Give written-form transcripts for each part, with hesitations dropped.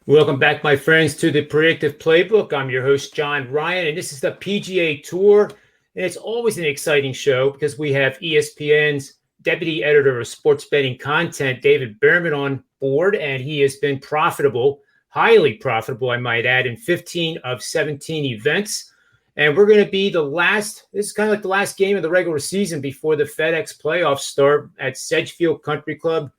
Welcome back, my friends, to the Predictive Playbook. I'm your host, John Ryan, and this is the PGA Tour. And it's always an exciting show because we have ESPN's Deputy Editor of Sports Betting Content, David Baerman, on board, and he has been profitable, highly profitable, I might add, in 15 of 17 events. And we're going to be this is kind of like the last game of the regular season before the FedEx playoffs start at Sedgefield Country Club,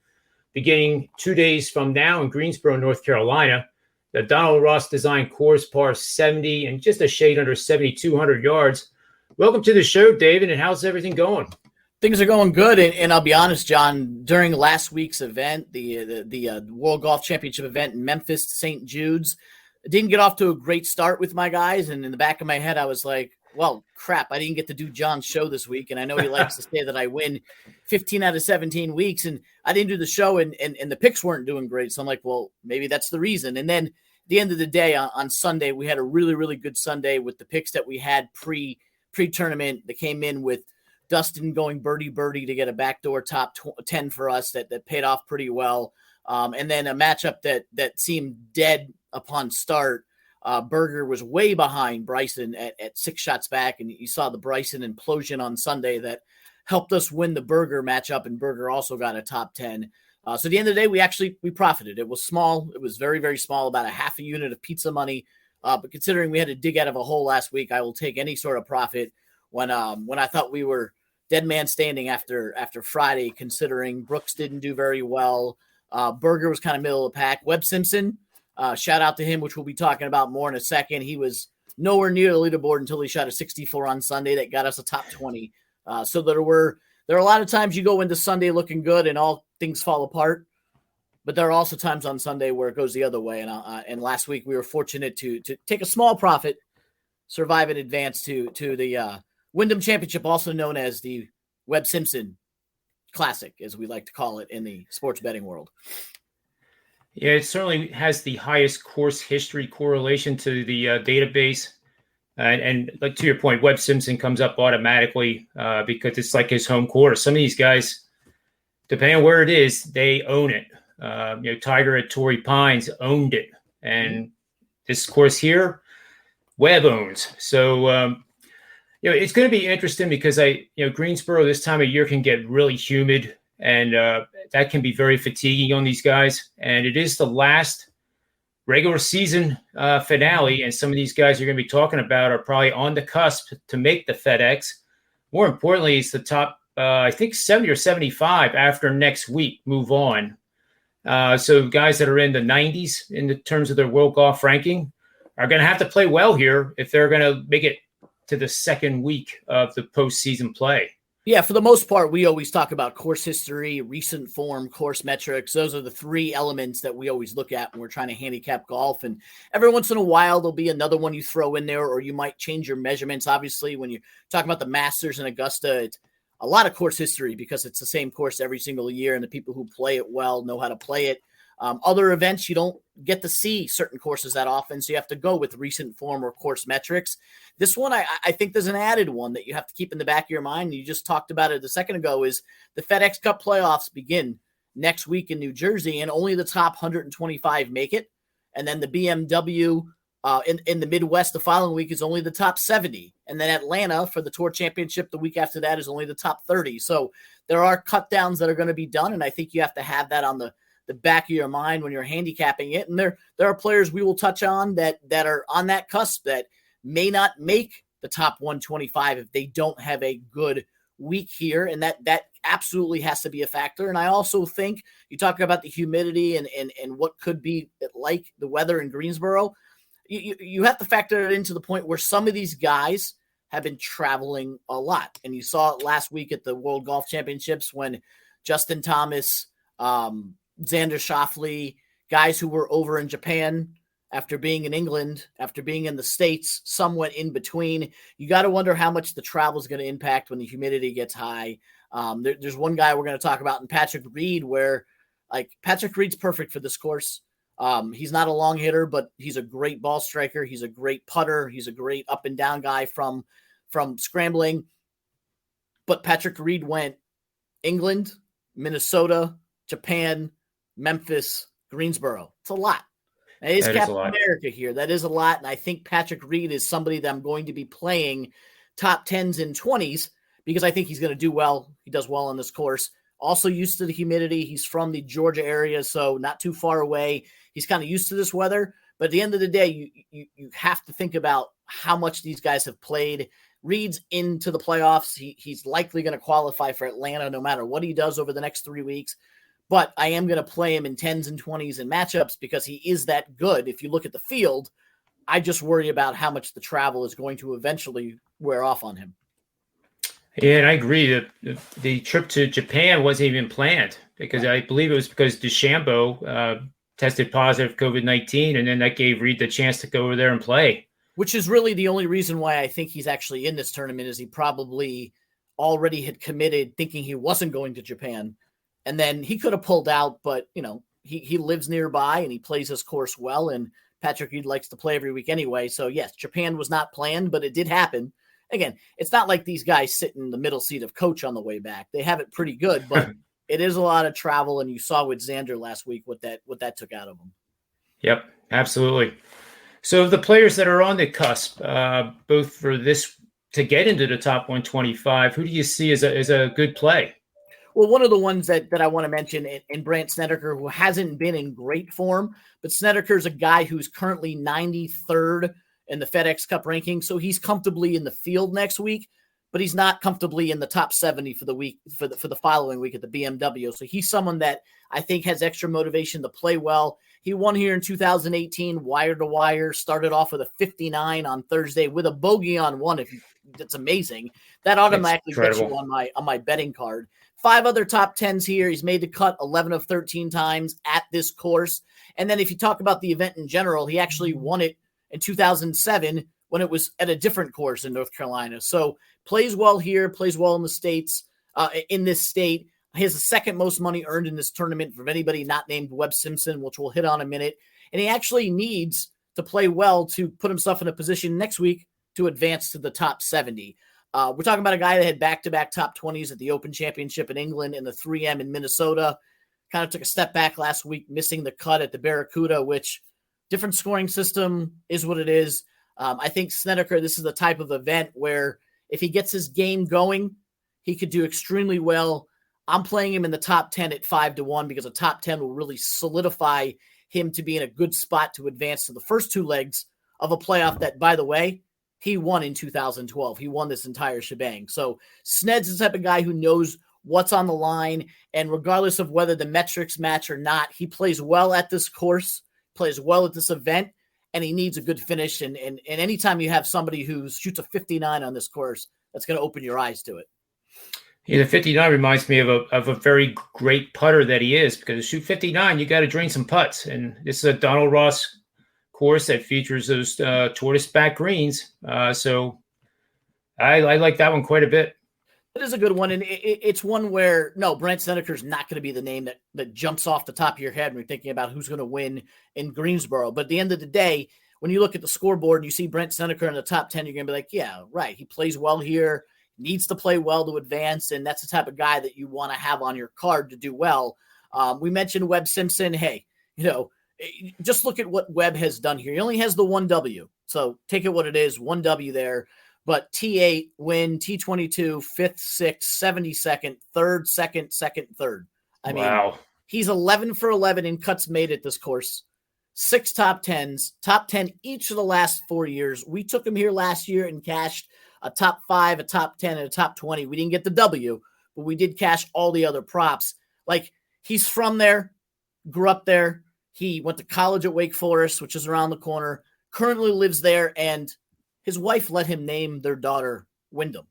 beginning 2 days from now in Greensboro, North Carolina. The Donald Ross designed course, par 70 and just a shade under 7,200 yards. Welcome to the show, David, and how's everything going? Things are going good, and I'll be honest, John, during last week's event, the World Golf Championship event in Memphis, St. Jude's, I didn't get off to a great start with my guys, and in the back of my head, I was like, well, crap, I didn't get to do John's show this week, and I know he likes to say that I win 15 out of 17 weeks, and I didn't do the show, and the picks weren't doing great, so I'm like, well, maybe that's the reason. And then at the end of the day, on Sunday, we had a really, really good Sunday with the picks that we had pre-tournament that came in with Dustin going birdie to get a backdoor top 10 for us that paid off pretty well, and then a matchup that seemed dead upon start. Berger was way behind Bryson at 6 shots back, and you saw the Bryson implosion on Sunday that helped us win the Berger matchup, and Berger also got a top 10. So at the end of the day, we profited. It was small. It was very, very small, about a half a unit of pizza money. But considering we had to dig out of a hole last week, I will take any sort of profit when I thought we were dead man standing after Friday, considering Brooks didn't do very well. Berger was kind of middle of the pack. Webb Simpson, shout out to him, which we'll be talking about more in a second. He was nowhere near the leaderboard until he shot a 64 on Sunday that got us a top 20. So there are a lot of times you go into Sunday looking good and all things fall apart, but there are also times on Sunday where it goes the other way. And last week we were fortunate to take a small profit, survive and advance to the Wyndham Championship, also known as the Webb Simpson Classic, as we like to call it in the sports betting world. Yeah, it certainly has the highest course history correlation to the database. And like to your point, Webb Simpson comes up automatically because it's like his home course. Some of these guys, depending on where it is, they own it. Tiger at Torrey Pines owned it. And this course here, Webb owns. So, it's going to be interesting because Greensboro this time of year can get really humid, and that can be very fatiguing on these guys. And it is the last regular season finale, and some of these guys you're going to be talking about are probably on the cusp to make the FedEx. More importantly, it's the top, I think 70 or 75 after next week move on. So guys that are in the 90s in the terms of their world golf ranking are going to have to play well here if they're going to make it to the second week of the postseason play. Yeah, for the most part, we always talk about course history, recent form, course metrics. Those are the three elements that we always look at when we're trying to handicap golf. And every once in a while, there'll be another one you throw in there, or you might change your measurements. Obviously, when you're talking about the Masters in Augusta, it's a lot of course history because it's the same course every single year, and the people who play it well know how to play it. Other events, you don't get to see certain courses that often, so you have to go with recent form or course metrics. This one, I think there's an added one that you have to keep in the back of your mind. You just talked about it a second ago, is the FedEx Cup playoffs begin next week in New Jersey, and only the top 125 make it. And then the BMW in the Midwest the following week is only the top 70. And then Atlanta for the Tour Championship the week after that is only the top 30. So there are cut downs that are going to be done, and I think you have to have that on the back of your mind when you're handicapping it. And there are players we will touch on that are on that cusp that may not make the top 125 if they don't have a good week here. And that absolutely has to be a factor. And I also think you talk about the humidity and what could be like the weather in Greensboro. You have to factor it into the point where some of these guys have been traveling a lot. And you saw it last week at the World Golf Championships when Justin Thomas, Xander Schauffele, guys who were over in Japan after being in England, after being in the States, some went in between. You got to wonder how much the travel is going to impact when the humidity gets high. There's one guy we're going to talk about in Patrick Reed where, Patrick Reed's perfect for this course. He's not a long hitter, but he's a great ball striker. He's a great putter. He's a great up and down guy from scrambling. But Patrick Reed went England, Minnesota, Japan, Memphis, Greensboro. It's a lot. That is That is a Captain lot. America here. That is a lot. And I think Patrick Reed is somebody that I'm going to be playing top 10s and 20s because I think he's going to do well. He does well on this course. Also used to the humidity. He's from the Georgia area, so not too far away. He's kind of used to this weather. But at the end of the day, you have to think about how much these guys have played. Reed's into the playoffs. He's likely going to qualify for Atlanta no matter what he does over the next 3 weeks. But I am going to play him in 10s and 20s in matchups because he is that good. If you look at the field, I just worry about how much the travel is going to eventually wear off on him. Yeah, and I agree. The trip to Japan wasn't even planned because I believe it was because DeChambeau tested positive COVID-19, and then that gave Reed the chance to go over there and play. Which is really the only reason why I think he's actually in this tournament is he probably already had committed thinking he wasn't going to Japan. And then he could have pulled out, but, he lives nearby and he plays his course well. And Patrick Reed likes to play every week anyway. So, yes, Japan was not planned, but it did happen. Again, it's not like these guys sit in the middle seat of coach on the way back. They have it pretty good, but it is a lot of travel. And you saw with Xander last week what that took out of him. Yep, absolutely. So the players that are on the cusp, both for this to get into the top 125, who do you see as a good play? Well, one of the ones that I want to mention in Brandt Snedeker, who hasn't been in great form, but Snedeker is a guy who's currently 93rd in the FedEx Cup ranking, so he's comfortably in the field next week, but he's not comfortably in the top 70 for the week for the following week at the BMW. So he's someone that I think has extra motivation to play well. He won here in 2018, wire to wire, started off with a 59 on Thursday with a bogey on one. That's amazing. That automatically gets you on my betting card. 5 other top 10s here. He's made the cut 11 of 13 times at this course. And then if you talk about the event in general, he actually won it in 2007 when it was at a different course in North Carolina. So plays well here, plays well in the States, in this state. He has the second most money earned in this tournament from anybody not named Webb Simpson, which we'll hit on in a minute. And he actually needs to play well to put himself in a position next week to advance to the top 70. We're talking about a guy that had back-to-back top 20s at the Open Championship in England and the 3M in Minnesota. Kind of took a step back last week, missing the cut at the Barracuda, which different scoring system is what it is. I think Snedeker, this is the type of event where if he gets his game going, he could do extremely well. I'm playing him in the top 10 at 5-1 because a top 10 will really solidify him to be in a good spot to advance to the first 2 legs of a playoff that, by the way, he won in 2012. He won this entire shebang. So Sned's the type of guy who knows what's on the line, and regardless of whether the metrics match or not, he plays well at this course, plays well at this event, and he needs a good finish. And anytime you have somebody who shoots a 59 on this course, that's going to open your eyes to it. Yeah, the 59 reminds me of a very great putter that he is, because to shoot 59, you got to drain some putts. And this is a Donald Ross course that features those tortoise back greens. So I like that one quite a bit. It is a good one. And it's one where, no, Brandt Snedeker is not going to be the name that jumps off the top of your head when you're thinking about who's going to win in Greensboro. But at the end of the day, when you look at the scoreboard and you see Brandt Snedeker in the top 10, you're going to be like, yeah, right. He plays well here, needs to play well to advance. And that's the type of guy that you want to have on your card to do well. We mentioned Webb Simpson. Hey, just look at what Webb has done here. He only has the 1 W. So take it what it is, 1 W there. But T8 win, T22, 5th, 6th, 72nd, 3rd, 2nd, 3rd. I mean, he's 11 for 11 in cuts made at this course. 6 top 10s, top 10 each of the last 4 years. We took him here last year and cashed a top 5, a top 10, and a top 20. We didn't get the W, but we did cash all the other props. Like, he's from there, grew up there. He went to college at Wake Forest, which is around the corner, currently lives there, and his wife let him name their daughter Wyndham.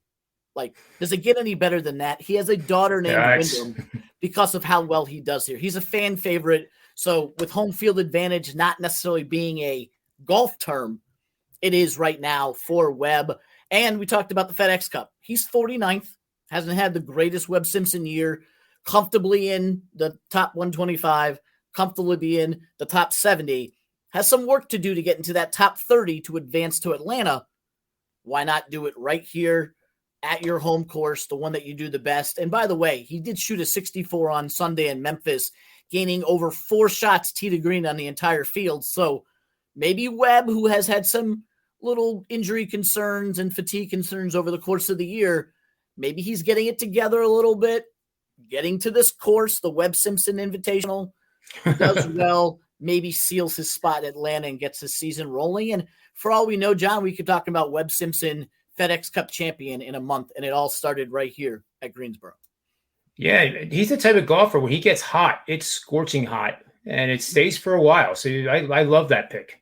Like, does it get any better than that? He has a daughter named Wyndham because of how well he does here. He's a fan favorite. So with home field advantage not necessarily being a golf term, it is right now for Webb. And we talked about the FedEx Cup. He's 49th, hasn't had the greatest Webb Simpson year, comfortably in the top 125, comfortably in the top 70, has some work to do to get into that top 30 to advance to Atlanta. Why not do it right here at your home course, the one that you do the best? And by the way, he did shoot a 64 on Sunday in Memphis, gaining over 4 shots tee to green on the entire field. So maybe Webb, who has had some little injury concerns and fatigue concerns over the course of the year, maybe he's getting it together a little bit, getting to this course, the Webb Simpson Invitational, does well, maybe seals his spot in Atlanta and gets his season rolling. And for all we know, John, we could talk about Webb Simpson, FedEx Cup champion in a month, and it all started right here at Greensboro. Yeah, he's the type of golfer when he gets hot, it's scorching hot, and it stays for a while. So I love that pick.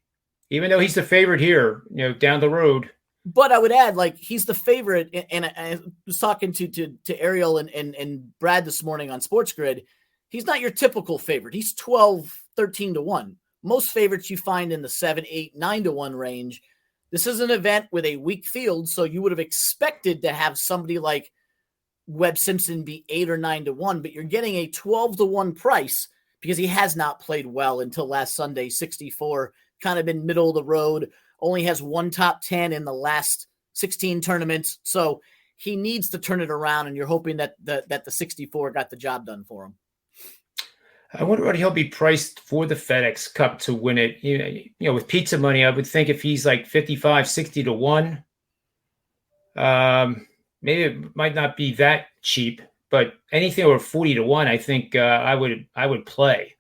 Even though he's the favorite here, down the road. But I would add, he's the favorite, and I was talking to Ariel and Brad this morning on Sports Grid. He's not your typical favorite. He's 12, 13 to 1. Most favorites you find in the 7, 8, 9 to 1 range. This is an event with a weak field, so you would have expected to have somebody like Webb Simpson be 8 or 9 to 1, but you're getting a 12 to 1 price because he has not played well until last Sunday, 64, kind of been middle of the road, only has 1 top 10 in the last 16 tournaments. So he needs to turn it around, and you're hoping that the 64 got the job done for him. I wonder what he'll be priced for the FedEx Cup to win it. With pizza money, I would think if he's like 55, 60 to 1, maybe it might not be that cheap, but anything over 40 to 1, I think I would play.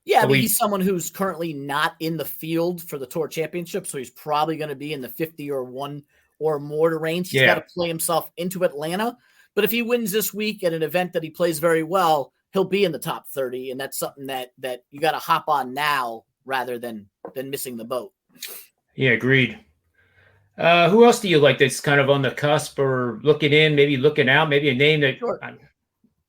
Yeah, but he's someone who's currently not in the field for the Tour Championship, so he's probably going to be in the 50 or 1 or more to range. He's got to play himself into Atlanta. But if he wins this week at an event that he plays very well, he'll be in the top 30, and that's something that you got to hop on now rather than missing the boat. Yeah, agreed. Who else do you like that's kind of on the cusp or looking in, maybe looking out, maybe a name that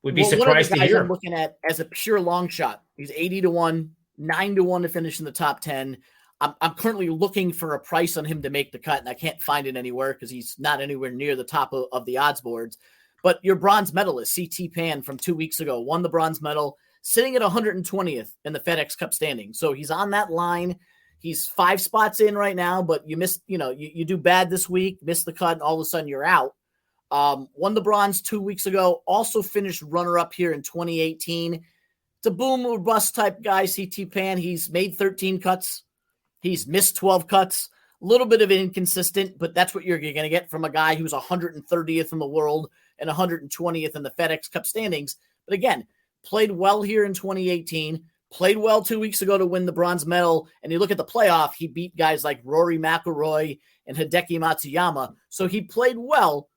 would be surprised to hear? I'm looking at as a pure long shot. He's 80 to 1, 9 to 1 to finish in the top 10. I'm currently looking for a price on him to make the cut, and I can't find it anywhere because he's not anywhere near the top of the odds boards. But your bronze medalist, CT Pan from 2 weeks ago, won the bronze medal, sitting at 120th in the FedEx Cup standing. So he's on that line. He's 5 spots in right now, but you missed, you do bad this week, miss the cut, and all of a sudden you're out. Won the bronze 2 weeks ago, also finished runner-up here in 2018. It's a boom or bust type guy, CT Pan. He's made 13 cuts. He's missed 12 cuts. A little bit of inconsistent, but that's what you're going to get from a guy who's 130th in the world and 120th in the FedEx Cup standings. But again, played well here in 2018, played well 2 weeks ago to win the bronze medal. And you look at the playoff, he beat guys like Rory McIlroy and Hideki Matsuyama. So he played well,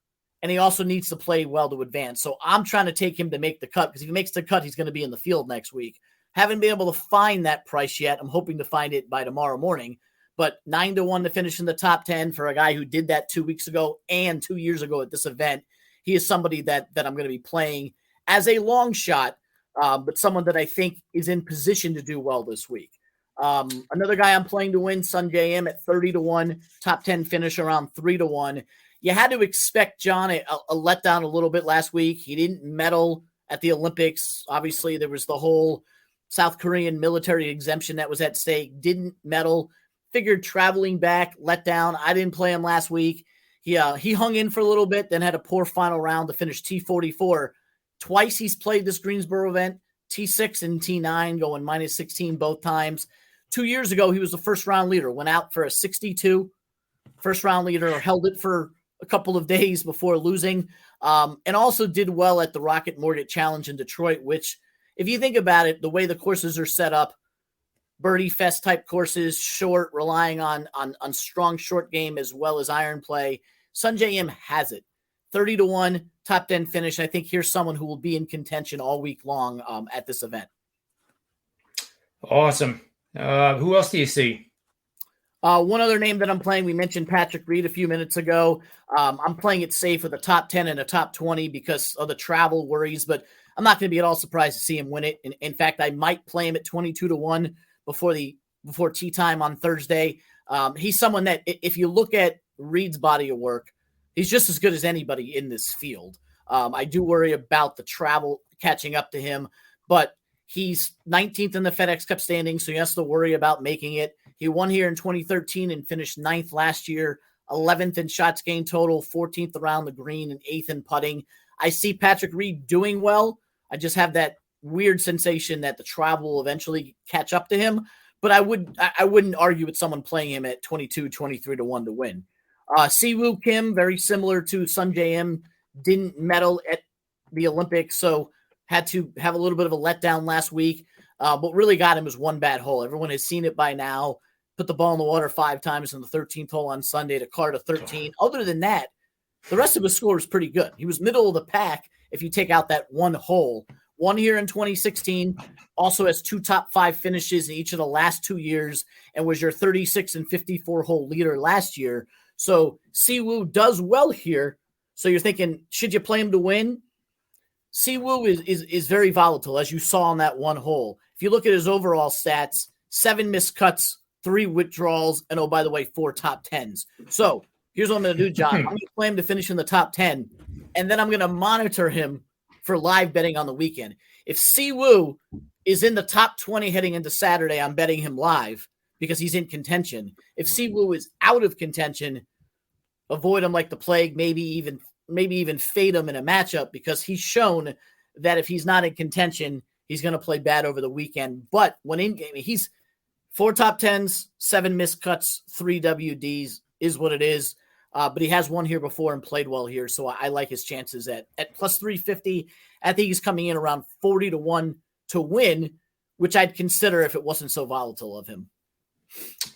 and he also needs to play well to advance. So I'm trying to take him to make the cut because if he makes the cut, he's going to be in the field next week. Haven't been able to find that price yet. I'm hoping to find it by tomorrow morning. But 9 to 1 to finish in the top 10 for a guy who did that 2 weeks ago and 2 years ago at this event. He is somebody that I'm going to be playing as a long shot, but someone that I think is in position to do well this week. Another guy I'm playing to win, Sunjay M at 30 to 1, top 10 finish around 3 to 1. You had to expect John a letdown a little bit last week. He didn't medal at the Olympics. Obviously, there was the whole South Korean military exemption that was at stake. Didn't medal. Figured traveling back, let down. I didn't play him last week. He hung in for a little bit, then had a poor final round to finish T44. Twice he's played this Greensboro event, T6 and T9, going minus 16 both times. 2 years ago, he was the first-round leader, went out for a 62. First-round leader, held it for a couple of days before losing, and also did well at the Rocket Mortgage Challenge in Detroit, which, if you think about it, the way the courses are set up, birdie fest type courses, short, relying on strong short game as well as iron play. Sunjay M has it. 30 to 1, top 10 finish. I think here's someone who will be in contention all week long at this event. Awesome. Who else do you see? One other name that I'm playing, we mentioned Patrick Reed a few minutes ago. I'm playing it safe with a top 10 and a top 20 because of the travel worries, but I'm not going to be at all surprised to see him win it. In fact, I might play him at 22 to 1 before tea time on Thursday. He's someone that, if you look at Reed's body of work, he's just as good as anybody in this field. I do worry about the travel catching up to him, but he's 19th in the FedEx Cup standings, so he has to worry about making it. He won here in 2013 and finished 9th last year, 11th in shots gained total, 14th around the green, and 8th in putting. I see Patrick Reed doing well. I just have that weird sensation that the travel will eventually catch up to him. But I wouldn't argue with someone playing him at 22, 23 to 1 to win. Siwoo Kim, very similar to Sun J.M., didn't medal at the Olympics, so had to have a little bit of a letdown last week. What really got him was one bad hole. Everyone has seen it by now. Put the ball in the water 5 times in the 13th hole on Sunday to card a 13. Other than that, the rest of his score was pretty good. He was middle of the pack if you take out that one hole. Won here in 2016, also has 2 top 5 finishes in each of the last 2 years, and was your 36 and 54 hole leader last year. So Siwoo does well here. So you're thinking, should you play him to win? Siwoo is very volatile, as you saw on that one hole. If you look at his overall stats, 7 missed cuts, 3 withdrawals, and oh, by the way, 4 top 10s. So here's what I'm going to do, John. I'm going to play him to finish in the top 10, and then I'm going to monitor him for live betting on the weekend. If Siwoo is in the top 20 heading into Saturday, I'm betting him live because he's in contention. If Siwoo is out of contention, avoid him like the plague, maybe even fade him in a matchup, because he's shown that if he's not in contention, he's going to play bad over the weekend. But when in game, he's 4 top 10s, 7 missed cuts, 3 WDs is what it is. But he has won here before and played well here, so I like his chances at plus 350. I think he's coming in around 40 to 1 to win, which I'd consider if it wasn't so volatile of him.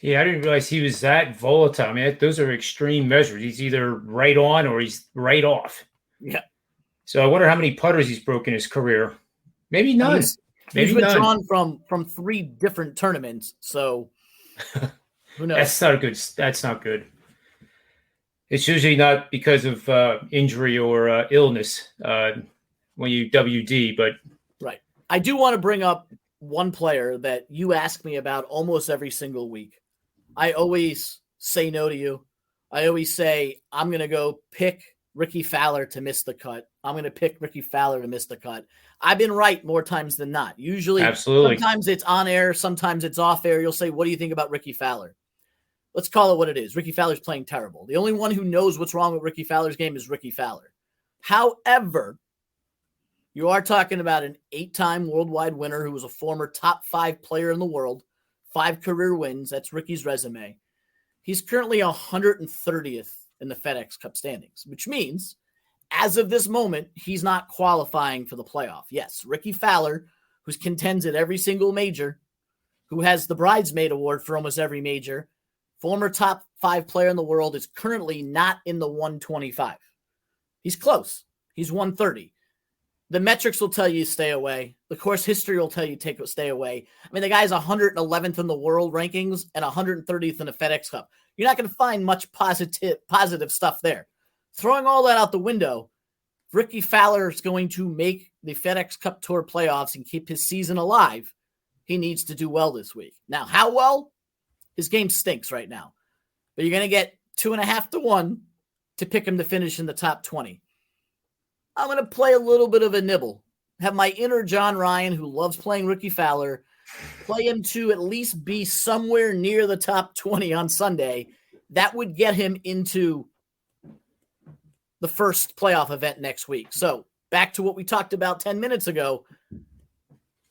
Yeah, I didn't realize he was that volatile. I mean, those are extreme measures. He's either right on or he's right off. Yeah. So I wonder how many putters he's broken in his career. Maybe none. He's withdrawn from 3 different tournaments, so who knows? That's not good. It's usually not because of injury or illness when you WD, but right. I do want to bring up one player that you ask me about almost every single week. I always say no to you. I always say I'm going to go pick Ricky Fowler to miss the cut. I'm going to pick Ricky Fowler to miss the cut. I've been right more times than not. Usually, absolutely. Sometimes it's on air, sometimes it's off air. You'll say, what do you think about Ricky Fowler? Let's call it what it is. Ricky Fowler's playing terrible. The only one who knows what's wrong with Ricky Fowler's game is Ricky Fowler. However, you are talking about an 8-time worldwide winner who was a former top 5 player in the world, 5 career wins. That's Ricky's resume. He's currently 130th in the FedEx Cup standings, which means as of this moment, he's not qualifying for the playoff. Yes, Ricky Fowler, who contends at every single major, who has the bridesmaid award for almost every major, former top 5 player in the world, is currently not in the 125. He's close. He's 130. The metrics will tell you stay away. The course history will tell you stay away. I mean, the guy's 111th in the world rankings and 130th in the FedEx Cup. You're not going to find much positive stuff there. Throwing all that out the window, if Ricky Fowler is going to make the FedEx Cup Tour playoffs and keep his season alive, he needs to do well this week. Now, how well? His game stinks right now. But you're going to get 2.5 to 1 to pick him to finish in the top 20. I'm going to play a little bit of a nibble. Have my inner John Ryan, who loves playing Ricky Fowler, play him to at least be somewhere near the top 20 on Sunday. That would get him into the first playoff event next week. So back to what we talked about 10 minutes ago.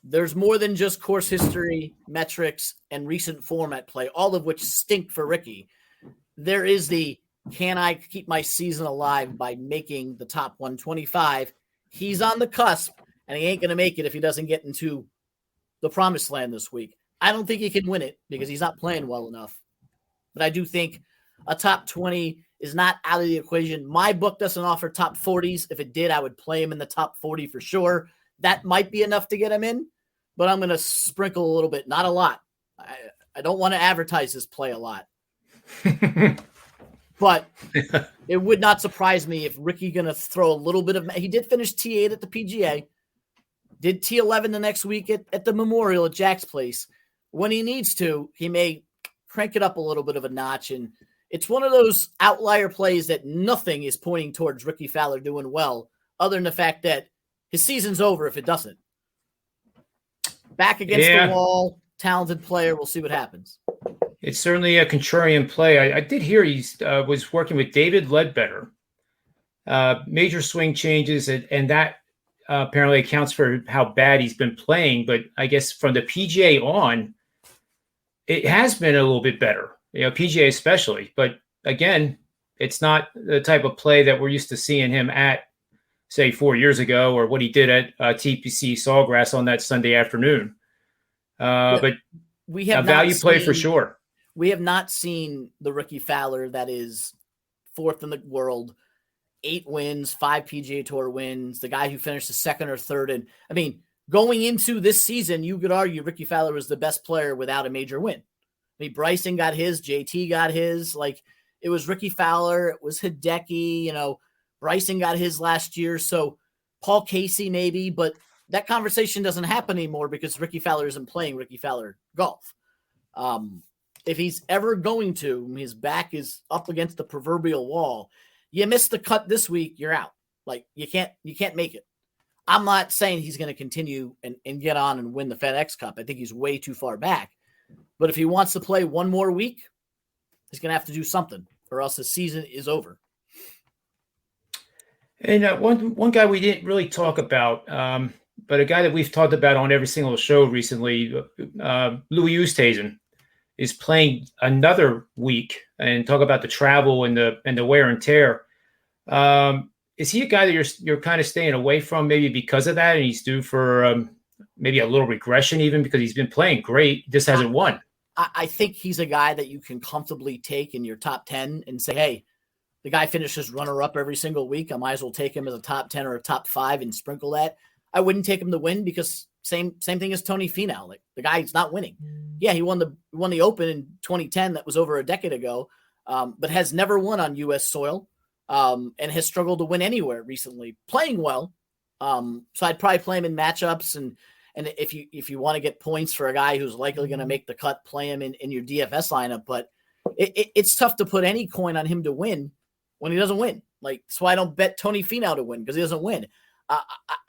There's more than just course history, metrics, and recent form at play, all of which stink for Ricky. There is the, can I keep my season alive by making the top 125? He's on the cusp, and he ain't going to make it if he doesn't get into the promised land this week. I don't think he can win it because he's not playing well enough. But I do think a top 20 is not out of the equation. My book doesn't offer top 40s. If it did, I would play him in the top 40 for sure. That might be enough to get him in, but I'm going to sprinkle a little bit, not a lot. I don't want to advertise this play a lot. But it would not surprise me if Ricky going to throw a little bit of – he did finish T8 at the PGA, did T11 the next week at the Memorial at Jack's Place. When he needs to, he may crank it up a little bit of a notch. And it's one of those outlier plays that nothing is pointing towards Ricky Fowler doing well, other than the fact that his season's over if it doesn't. Back against the wall, talented player. We'll see what happens. It's certainly a contrarian play. I did hear he was working with David Ledbetter. Major swing changes, and that apparently accounts for how bad he's been playing. But I guess from the PGA on, it has been a little bit better, PGA especially. But again, it's not the type of play that we're used to seeing him at, say, 4 years ago, or what he did at TPC Sawgrass on that Sunday afternoon. But we have a value play for sure. We have not seen the Ricky Fowler that is fourth in the world, 8 wins, 5 PGA Tour wins, the guy who finished the second or third. And I mean, going into this season, you could argue Ricky Fowler was the best player without a major win. I mean, Bryson got his, JT got his. Like, it was Ricky Fowler, it was Hideki, Bryson got his last year. So Paul Casey maybe, but that conversation doesn't happen anymore because Ricky Fowler isn't playing Ricky Fowler golf. If he's ever going to, his back is up against the proverbial wall. You miss the cut this week, you're out. Like, you can't make it. I'm not saying he's going to continue and get on and win the FedEx Cup. I think he's way too far back. But if he wants to play one more week, he's going to have to do something, or else the season is over. And one guy we didn't really talk about, but a guy that we've talked about on every single show recently, Louis Eusthazen, is playing another week, and talk about the travel and the wear and tear. Is he a guy that you're kind of staying away from, maybe because of that, and he's due for maybe a little regression, even because he's been playing great, just hasn't won? I think he's a guy that you can comfortably take in your top 10 and say, hey, the guy finishes runner-up every single week. I might as well take him as a top 10 or a top 5 and sprinkle that. I wouldn't take him to win because same thing as Tony Finau. Like, the guy's not winning. Yeah, he won the Open in 2010. That was over a decade ago, but has never won on U.S. soil, and has struggled to win anywhere recently. Playing well, so I'd probably play him in matchups, and if you want to get points for a guy who's likely going to make the cut, play him in your DFS lineup. But it's tough to put any coin on him to win when he doesn't win. Like, that's why I don't bet Tony Finau to win, because he doesn't win.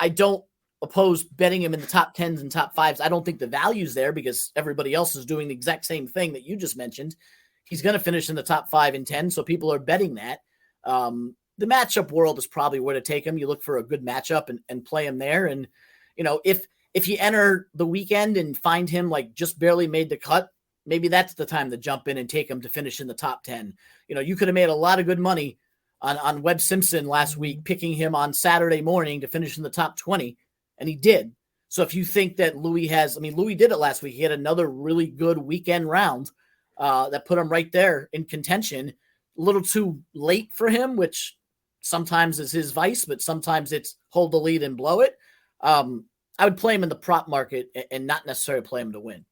I don't oppose betting him in the top 10s and top 5s. I don't think the value's there because everybody else is doing the exact same thing that you just mentioned. He's going to finish in the top 5 and 10, so people are betting that. The matchup world is probably where to take him. You look for a good matchup and play him there. And, if you enter the weekend and find him like just barely made the cut, maybe that's the time to jump in and take him to finish in the top 10. You could have made a lot of good money on Webb Simpson last week, picking him on Saturday morning to finish in the top 20, and he did. So if you think that Louis did it last week. He had another really good weekend round that put him right there in contention. A little too late for him, which sometimes is his vice, but sometimes it's hold the lead and blow it. I would play him in the prop market and not necessarily play him to win.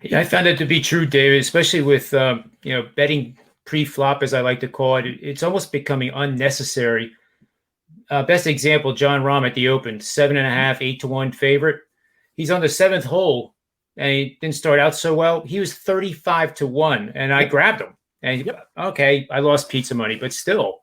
Yeah, I found that to be true, David, especially with, betting pre-flop, as I like to call it. It's almost becoming unnecessary. Best example, John Rahm at the Open, 7.5, 8-1 favorite. He's on the 7th hole, and he didn't start out so well. He was 35-1, and I grabbed him. And okay, I lost pizza money, but still,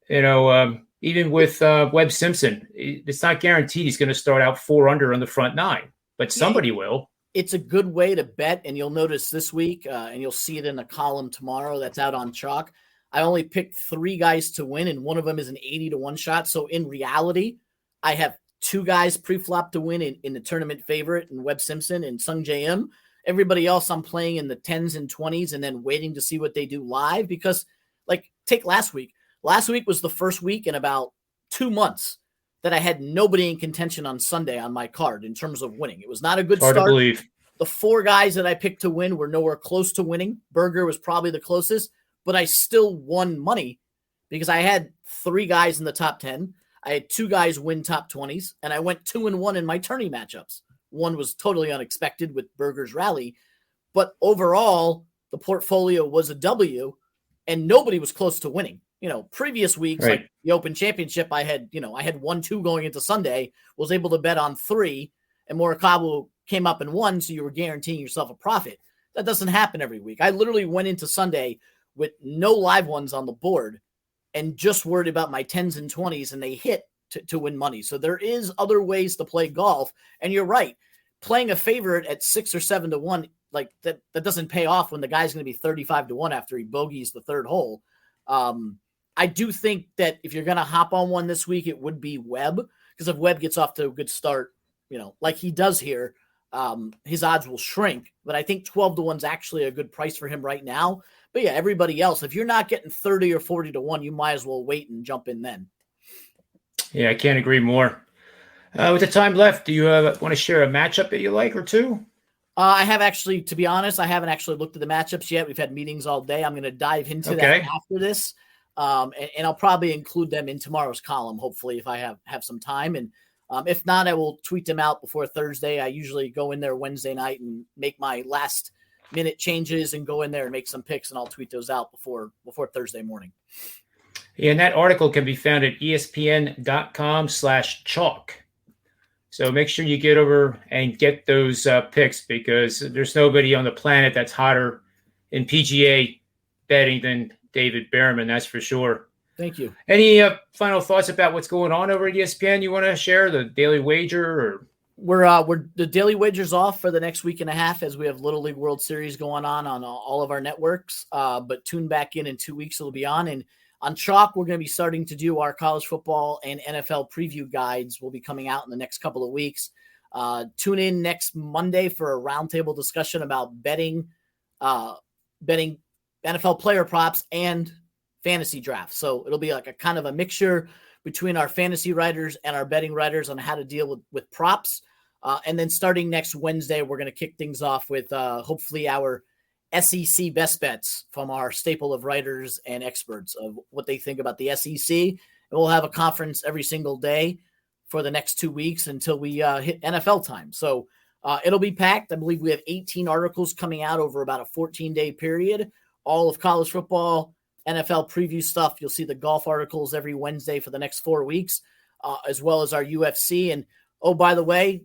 even with Webb Simpson, it's not guaranteed he's going to start out 4 under on the front 9, but somebody will. It's a good way to bet, and you'll notice this week, and you'll see it in a column tomorrow that's out on Chalk. I only picked 3 guys to win, and one of them is an 80-1 shot. So in reality, I have 2 guys pre-flop to win in the tournament favorite, and Webb Simpson and Sung J M. Everybody else I'm playing in the 10s and 20s and then waiting to see what they do live, because, like, take last week. Last week was the first week in about 2 months that I had nobody in contention on Sunday on my card in terms of winning. It was not a good start. Hard to believe. The 4 guys that I picked to win were nowhere close to winning. Berger was probably the closest, but I still won money because I had 3 guys in the top 10. I had 2 guys win top 20s, and I went 2-1 in my tourney matchups. One was totally unexpected with Berger's rally, but overall, the portfolio was a W, and nobody was close to winning. Previous weeks, right, like the Open Championship, I had 1-2 going into Sunday, was able to bet on 3, and Morikawa came up and won, so you were guaranteeing yourself a profit. That doesn't happen every week. I literally went into Sunday with no live ones on the board and just worried about my 10s and 20s, and they hit to win money. So there is other ways to play golf, and you're right. Playing a favorite at 6 or 7-1, like that doesn't pay off when the guy's going to be 35-1 after he bogeys the 3rd hole. I do think that if you're going to hop on one this week, it would be Webb, because if Webb gets off to a good start, like he does here, his odds will shrink. But I think 12-1 is actually a good price for him right now. But yeah, everybody else, if you're not getting 30 or 40-1, you might as well wait and jump in then. Yeah, I can't agree more. With the time left, do you want to share a matchup that you like or two? I have actually, to be honest, I haven't actually looked at the matchups yet. We've had meetings all day. I'm going to dive into that after this. And I'll probably include them in tomorrow's column, hopefully, if I have some time. And if not, I will tweet them out before Thursday. I usually go in there Wednesday night and make my last minute changes and go in there and make some picks, and I'll tweet those out before Thursday morning. Yeah, and that article can be found at espn.com/chalk. So make sure you get over and get those picks, because there's nobody on the planet that's hotter in PGA betting than David Baerman, that's for sure. Thank you. Any final thoughts about what's going on over at ESPN you want to share? The daily wager, or we're the daily wager's off for the next week and a half, as we have Little League World Series going on all of our networks. But tune back in 2 weeks, it'll be on. And on Chalk, we're going to be starting to do our college football and NFL preview guides. Will be coming out in the next couple of weeks. Tune in next Monday for a roundtable discussion about betting NFL player props and fantasy drafts. So it'll be like a kind of a mixture between our fantasy writers and our betting writers on how to deal with props. And then starting next Wednesday, we're going to kick things off with hopefully our SEC best bets from our staple of writers and experts of what they think about the SEC. And we'll have a conference every single day for the next 2 weeks until we hit NFL time. So it'll be packed. I believe we have 18 articles coming out over about a 14-day period. All of college football, NFL preview stuff. You'll see the golf articles every Wednesday for the next 4 weeks, as well as our UFC. And, oh, by the way,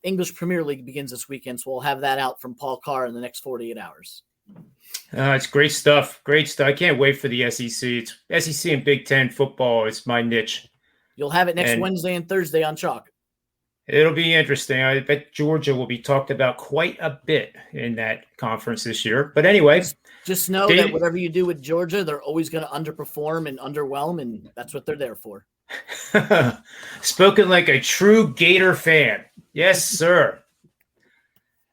English Premier League begins this weekend, so we'll have that out from Paul Carr in the next 48 hours. It's great stuff. Great stuff. I can't wait for the SEC. It's SEC and Big Ten football. It's my niche. You'll have it next Wednesday and Thursday on Chalk. It'll be interesting. I bet Georgia will be talked about quite a bit in that conference this year. But anyway, just know that whatever you do with Georgia, they're always going to underperform and underwhelm, and that's what they're there for. Spoken like a true Gator fan. Yes, sir.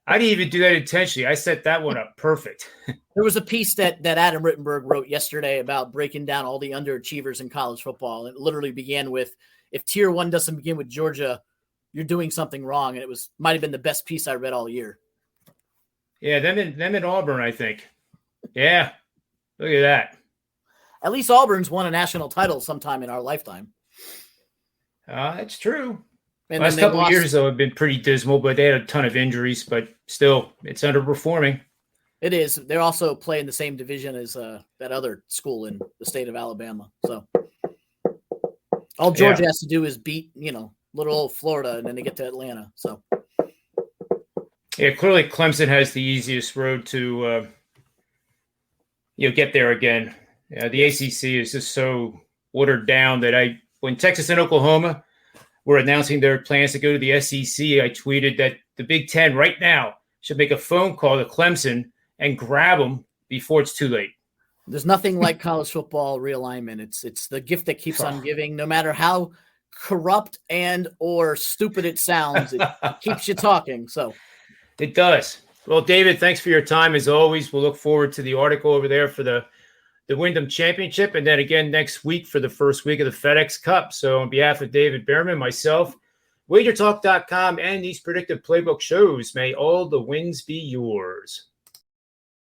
I didn't even do that intentionally. I set that one up perfect. There was a piece that Adam Rittenberg wrote yesterday about breaking down all the underachievers in college football. It literally began with, if Tier 1 doesn't begin with Georgia, you're doing something wrong. And it might have been the best piece I read all year. Yeah, them in Auburn, I think. Yeah, look at that. At least Auburn's won a national title sometime in our lifetime. That's true. And last couple of years, though, have been pretty dismal, but they had a ton of injuries. But still, it's underperforming. It is. They're also playing the same division as that other school in the state of Alabama. So all Georgia has to do is beat, little old Florida, and then they get to Atlanta. So yeah, clearly Clemson has the easiest road to get there again. The ACC is just so watered down that when Texas and Oklahoma were announcing their plans to go to the SEC, I tweeted that the Big Ten right now should make a phone call to Clemson and grab them before it's too late. There's nothing like college football realignment. It's the gift that keeps on giving, no matter how corrupt and or stupid it sounds. It keeps you talking. So it does. Well, David, thanks for your time as always. We'll look forward to the article over there for the Wyndham Championship, and then again next week for the first week of the FedEx Cup. So on behalf of David Baerman, myself, WagerTalk.com, and these Predictive Playbook shows, may all the wins be yours.